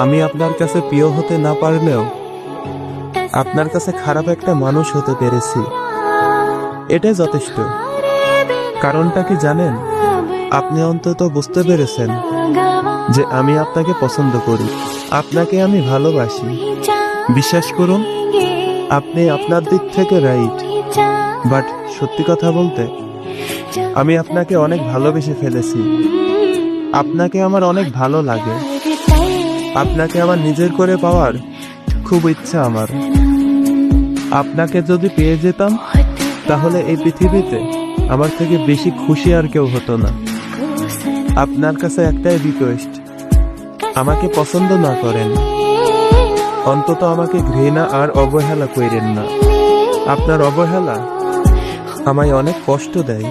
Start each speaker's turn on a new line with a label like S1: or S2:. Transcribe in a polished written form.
S1: আমি আপনার কাছে প্রিয় হতে না পারলেও আপনার কাছে খারাপ একটা মানুষ হতে পেরেছি, এটাই যথেষ্ট। কারণটা কি জানেন? আপনি অন্তত বুঝতে পেরেছেন যে আমি আপনাকে পছন্দ করি, আপনাকে আমি ভালোবাসি। বিশ্বাস করুন, আপনি আপনার দিক থেকে রাইট, বাট সত্যি কথা বলতে আমি আপনাকে অনেক ভালোবেসে ফেলেছি। আপনাকে আমার অনেক ভালো লাগে, আপনাকে আমার নিজের করে পাওয়ার খুব ইচ্ছা আমার। আপনাকে যদি পেয়ে যেতাম তাহলে এই পৃথিবীতে আমার থেকে বেশি খুশি আর কেউ হতো না। আপনার কাছে একটাই রিকোয়েস্ট, আমাকে পছন্দ না করেন, অন্তত আমাকে ঘৃণা আর অবহেলা করেন না। আপনার অবহেলা আমায় অনেক কষ্ট দেয়।